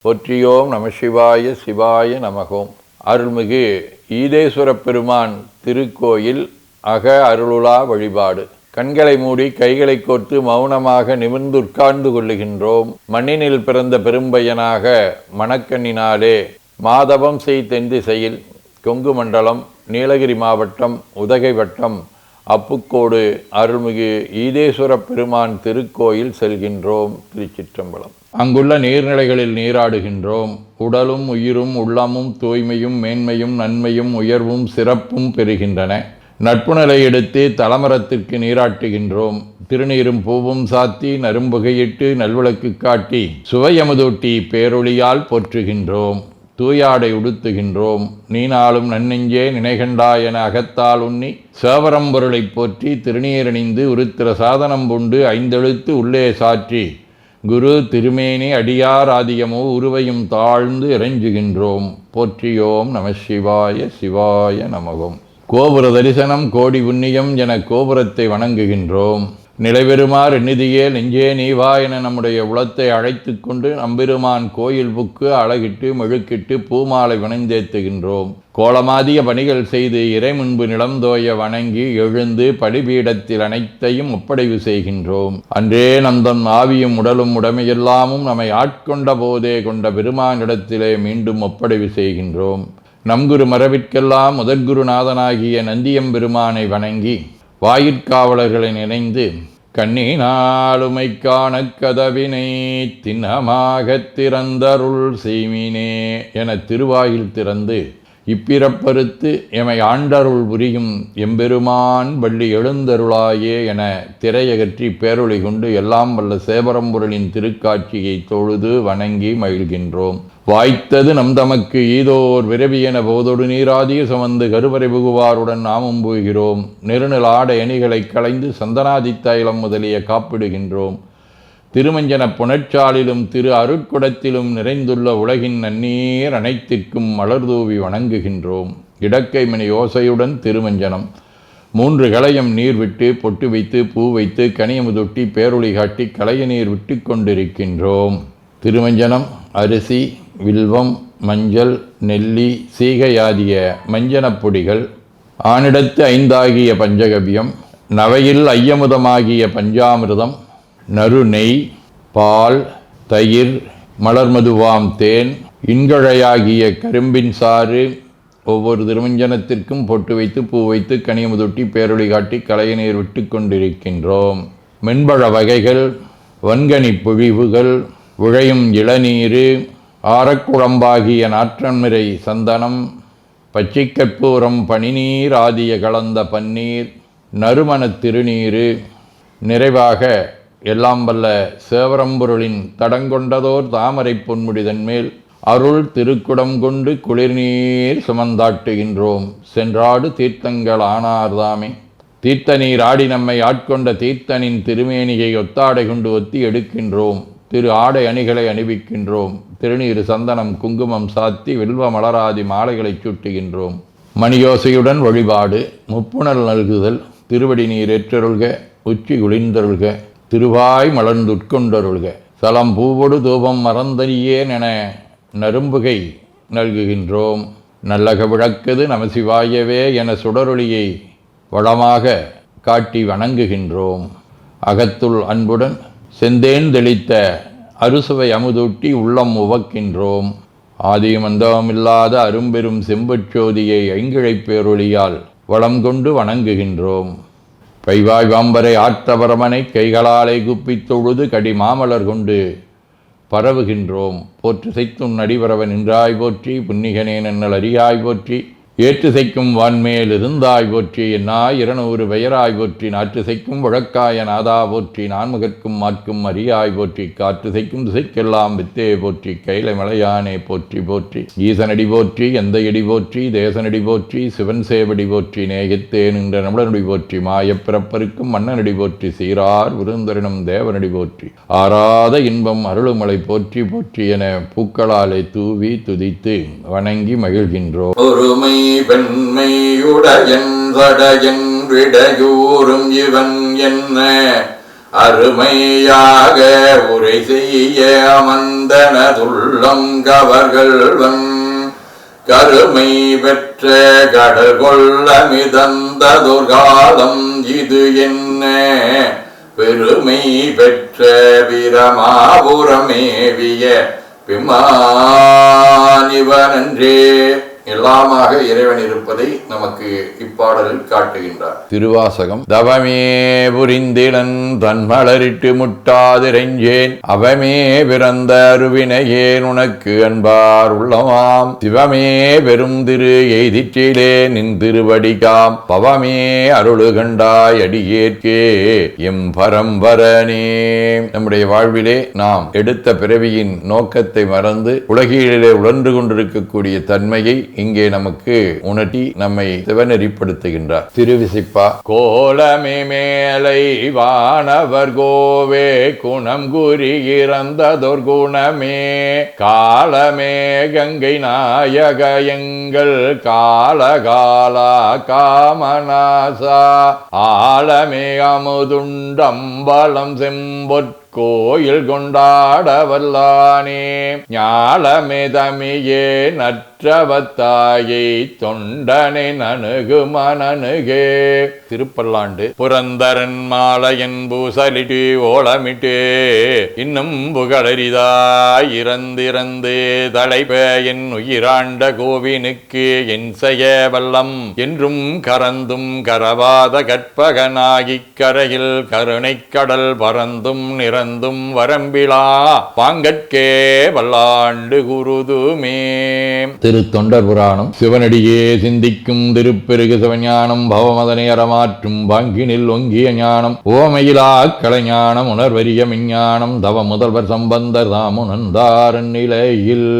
போற்றியோம் நம சிவாய சிவாய நமகோம். அருள்மிகு ஈதேஸ்வரப் பெருமான் திருக்கோயில் அக அருளுலா வழிபாடு. கண்களை மூடி கைகளை கோர்த்து மௌனமாக நிமிர்ந்து உட்கார்ந்து கொள்ளுகின்றோம். மண்ணினில் பிறந்த பெரும்பையனாக மணக்கண்ணினாலே மாதவம் செய் தென் திசையில் கொங்கு மண்டலம் நீலகிரி மாவட்டம் உதகை வட்டம் அப்புக்கோடு அருள்மிகு ஈதேஸ்வரப் பெருமான் திருக்கோயில் செல்கின்றோம். திருச்சிற்றம்பலம். அங்குள்ள நீர்நிலைகளில் நீராடுகின்றோம். உடலும் உயிரும் உள்ளமும் தூய்மையும் மேன்மையும் நன்மையும் உயர்வும் சிறப்பும் பெறுகின்றன. நட்புணலை எடுத்து தலமரத்திற்கு நீராட்டுகின்றோம். திருநீரும் பூவும் சாத்தி நரும்புகையிட்டு நல்விளக்கு காட்டி சுவையமுதூட்டி பேரொளியால் போற்றுகின்றோம். தூயாடை உடுத்துகின்றோம். நீனாலும் நன்னெஞ்சே நினைகண்டாய் என அகத்தால் உண்ணி சேவரம்பொருளை போற்றி திருநீரணிந்து உருத்திர சாதனம் பூண்டு ஐந்தெழுத்து உள்ளே சாற்றி குரு திருமேனி அடியார் ஆதியமோ உருவையும் தாழ்ந்து இறைஞ்சுகின்றோம். போற்றியோம் நம சிவாய சிவாய நமகோம். கோபுர தரிசனம் கோடி புண்ணியம் என கோபுரத்தை வணங்குகின்றோம். நிலைபெறுமாறு நிதியே நெஞ்சே நீவா என நம்முடைய உளத்தை அழைத்து கொண்டு நம்பெருமான் கோயில் புக்கு அழகிட்டு மெழுக்கிட்டு பூமாலை வணந்தேத்துகின்றோம். கோலமாதிய பணிகள் செய்து இறை முன்பு நிலந்தோய வணங்கி எழுந்து படிபீடத்தில் அனைத்தையும் ஒப்படைவு செய்கின்றோம். அன்றே நந்தன் ஆவியும் உடலும் உடமையெல்லாமும் நம்மை ஆட்கொண்ட போதே கொண்ட பெருமானிடத்திலே மீண்டும் ஒப்படைவு செய்கின்றோம். நம்குரு மரபிற்கெல்லாம் முதற்குருநாதனாகிய நந்தியம்பெருமானை வணங்கி வாயிற்காவலர்களை நினைந்து கண்ணினாலுமை காண கதவினை திண்ணமாகத் திறந்தருள் செய்மினே என திருவாயில் திறந்து இப்பிறப்பறுத்து எமை ஆண்டருள் புரியும் எம்பெருமான் வள்ளி எழுந்தருளாயே என திரையகற்றி பேரொளி கொண்டு எல்லாம் வல்ல சேவரம்பொருளின் திருக்காட்சியை தொழுது வணங்கி மகிழ்கின்றோம். வாய்த்தது நம் தமக்கு ஈதோர் விரவி என போதொடு நீராதிய சுமந்து கருவறை புகுவாருடன் நாமும் போகிறோம். நெருநில ஆடை அணிகளை களைந்து சந்தனாதி தைலம் முதலிய காப்பிடுகின்றோம். திருமஞ்சன புனற்சாலிலும் திரு அருட்குடத்திலும் நிறைந்துள்ள உலகின் நன்னீர் அனைத்திற்கும் மலர்தூவி வணங்குகின்றோம். இடக்கைமணி ஓசையுடன் திருமஞ்சனம் 3 களையம் நீர் விட்டு பொட்டு வைத்து பூ வைத்து கனியமுதொட்டி பேரொளி காட்டி களைய நீர் விட்டு கொண்டிருக்கின்றோம். திருமஞ்சனம் அரிசி வில்வம் மஞ்சள் நெல்லி சீகையாதிய மஞ்சனப் பொடிகள், ஆனிடத்து 5 ஆகிய பஞ்சகவியம், நவையில் ஐயமுதமாகிய பஞ்சாமிர்தம், நறு நெய், பால், தயிர், மலர்மதுவாம் தேன், இன்கழையாகிய கரும்பின் சாறு ஒவ்வொரு திருமஞ்சனத்திற்கும் பொட்டு வைத்து பூ வைத்து கனியமுதொட்டி பேரொளி காட்டி களைய நீர் விட்டு கொண்டிருக்கின்றோம். மென்பழ வகைகள், வன்கனி பொழிவுகள், உழையும் இளநீர், ஆரக்குழம்பாகிய நாற்றன்மிரை சந்தனம், பச்சைக்கற்பூரம் பனிநீர் ஆதிய கலந்த பன்னீர், நறுமணத் திருநீர், நிறைவாக எல்லாம் வல்ல சேவரம்பொருளின் தடங்கொண்டதோர் தாமரை பொன்முடிதன் மேல் அருள் திருக்குடம் கொண்டு குளிர்நீர் சுமந்தாட்டுகின்றோம். சென்றாடு தீர்த்தங்கள் ஆனார்தாமே. தீர்த்த நீர் ஆடி நம்மை ஆட்கொண்ட தீர்த்தனின் திருமேனியை ஒத்தாடை கொண்டு ஒத்தி எடுக்கின்றோம். திரு ஆடை அணிகளை அணிவிக்கின்றோம். திருநீர் சந்தனம் குங்குமம் சாத்தி வில்வ மலராதி மாலைகளை சூட்டுகின்றோம். மணியோசையுடன் வழிபாடு. முப்புணல் நல்குதல். திருவடி நீர் ஏற்றருள்க. உச்சி குளிர்ந்தருள்க. திருவாய் மலர்ந்துட்கொண்டருள்க. சலம் பூவொடு தூபம் மறந்தறியேன் என நரும்புகை நல்குகின்றோம். நல்லக விளக்குது நமசிவாயவே என சுடரொளியை வளமாக காட்டி வணங்குகின்றோம். அகத்துள் அன்புடன் செந்தேன் தெளித்த அறுசுவை அமுதூட்டி உள்ளம் உவக்கின்றோம். ஆதியும் அந்தமில்லாத அரும்பெரும் செம்புச்சோதியை ஐங்கிழைப் பேரொளியால் வளம் கொண்டு வணங்குகின்றோம். பைவாய் வாம்பரை ஆற்றவரமனை கைகளாலை குப்பித் தொழுது கடி மாமலர் கொண்டு பரவுகின்றோம். போற்று செய்தும் நடிபரவன் நின்றாய் போற்றி. புன்னிகனே நன்னல் அறியாய் போற்றி. ஏற்று செய்க்கும் வான்மேல் இருந்தாய் போற்றி. என்னாய் 200 பெயராய் போற்றி. நாற்று செய்க்கும் வழக்காய நாதா போற்றி. நான்முகற்கும் மாற்கும் அறியாய் போற்றி. காற்று செய்க்கும் திசைக்கெல்லாம் வித்தே போற்றி. கைலை மலையானே போற்றி போற்றி. ஈசனடி போற்றி. எந்தையடி போற்றி. தேசனடி போற்றி. சிவன் சேவடி போற்றி. நேயத்தே நின்ற நம்மளனடி போற்றி. மாயப்பிறப்பருக்கும் மன்னனடி போற்றி. சீரார் விருந்தரினும் தேவனடி போற்றி. ஆராத இன்பம் அருளுமலை போற்றி போற்றி என பூக்களாலே தூவி துதித்து வணங்கி மகிழ்கின்றோம். ஒருமை வெண்மையுடையன் சடையன் விடையூறும் இவன் என்ன அருமையாக உரை செய்ய அமர்ந்தனதுள்ளம் கவர்கள்வன் கருமை பெற்ற கடல் கொள்ள மிதந்ததொர்காலம் இது என்ன பெருமை பெற்ற பிரமாபுரமேவிய பிமானிவனன்றே. எல்லாமாக இறைவன் இருப்பதை நமக்கு இப்பாடலில் காட்டுகின்றார். திருவாசகம். தவமே புரிந்திலன் தன்மலரிட்டு முட்டாதிரைஞ்சேன் அவமே பிறந்த அருவினையேன் உனக்கு அன்பார் உள்ளமாம் சிவமே பெரும் திரு எய்திற்றிலே நின் திருவடிகாம் பவமே அருளு கண்டாய் அடியேற்கே எம் பரம்பரனே. நம்முடைய வாழ்விலே நாம் எடுத்த பிறவியின் நோக்கத்தை மறந்து உலகிலே உழன்று கொண்டிருக்கக்கூடிய தன்மையை இங்கே நமக்கு உணர்த்தி நம்மை சிவநெறிப்படுத்துகின்றார். திருவிசிப்பா. கோலமே மேலை வானவர் கோவே குணம் குறி இறந்ததொர் குணமே காலமே கங்கை நாயக எங்கள் காலகாலா காமநாசா ஆலமே அமுதுண்டம்பலம் செம்பொற் கோயில் கொண்டாட வல்லானே ஞாலமே தமியே நற்றவத்தாயை தொண்டனை நணுகு மனனுகே. திருப்பல்லாண்டு. புரந்தரன் மாலையன் பூசலிட்டு ஓலமிட்டு இன்னும் புகழரிதாய் இறந்திறந்து தலைப்ப என் உயிராண்ட கோவினுக்கு என் செய்ய வல்லம் என்றும் கரந்தும் கரவாத கற்பகனாகிக் கரையில் கருணை கடல் பறந்தும் நிறந்தும் வரம்பிலா பாங்கற்கே வல்லாண்டு குருதுமே. திரு தொண்டர் புராணம். சிவனடியே சிந்திக்கும் திருப்பெருகு சிவஞானம் பவமதனை அறமாற்றும் பாங்கினில் ஒங்கிய ஞானம் ஓமையிலா கலைஞானம் உணர்வரிய விஞ்ஞானம் தவ முதல்வர் சம்பந்தர் தாமுணர்ந்தாரன் நிலையில்.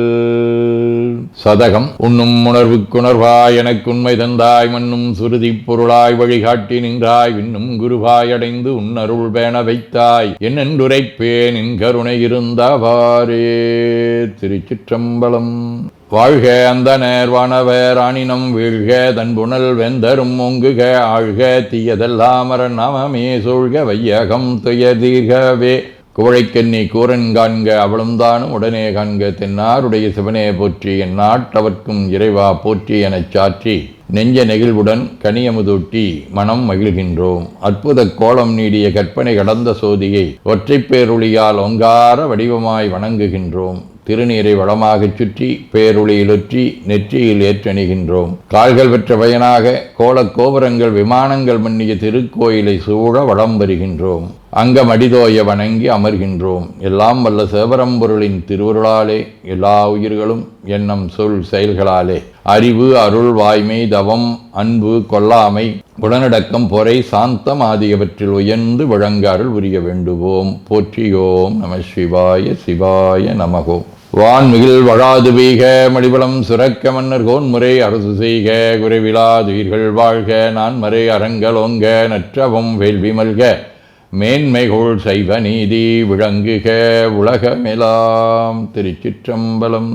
சதகம். உண்ணும் உணர்வுக்குணர்வாய் எனக்கு உண்மை தந்தாய் மண்ணும் சுருதி பொருளாய் வழிகாட்டி நின்றாய் விண்ணும் குருவாய் அடைந்து உன்னருள் பேண வைத்தாய் என்னென்றுரைப்பேன் என் கருணை இருந்தவாறே. திருச்சிற்றம்பலம். வாழ்க அந்த நேர்வானவர் ஆணினம் வீழ்க தன்புணல் வெந்தரும் ஒங்குக ஆழ்க தீயதெல்லாம் நாமமே சூழ்க வையகம் துயதீர்கவே குவழைக்கண்ணி கூரன் காண்க அவளும் தானும் உடனே காண்க தென்னாருடைய சிவனே போற்றி என் நாட்டவர்க்கும் இறைவா போற்றி எனச் சாற்றி நெஞ்ச நெகிழ்வுடன் கனியமுதூட்டி மனம் மகிழ்கின்றோம். அற்புத கோலம் நீடிய கற்பனை கடந்த சோதியை ஒற்றைப் பேருளியால் ஒங்கார வடிவமாய் வணங்குகின்றோம். திருநீரை வளமாகச் சுற்றி பேருளியிலொற்றி நெற்றியில் ஏற்றணிகின்றோம். கால்கள் பெற்ற பயனாக கோலக் கோபுரங்கள் விமானங்கள் மன்னிய திருக்கோயிலை சூழ வளம் வருகின்றோம். அங்கமடிதோய வணங்கி அமர்கின்றோம். எல்லாம் வல்ல சிவபரம்பொருளின் திருவருளாலே எல்லா உயிர்களும் எண்ணம் சொல் செயல்களாலே அறிவு அருள் வாய்மை தவம் அன்பு கொல்லாமை குணநடக்கம் பொறை சாந்தம் ஆகியவற்றில் உயர்ந்து வழங்க அருள் புரிய வேண்டுவோம். போற்றியோம் நம சிவாய சிவாய நமகோம். வான்மிகில் வழாது வீக மடிபலம் சுரக்க மன்னர் கோன்முறை அரசு செய்க குறைவிலாதுயிர்கள் வாழ்க நான் மறை அறங்கலோங்க நற்றவம் வேள்வி மல்க மேன்மைகோள் சைவ நீதி விளங்குக உலகமெலாம். திருச்சிற்றம்பலம்.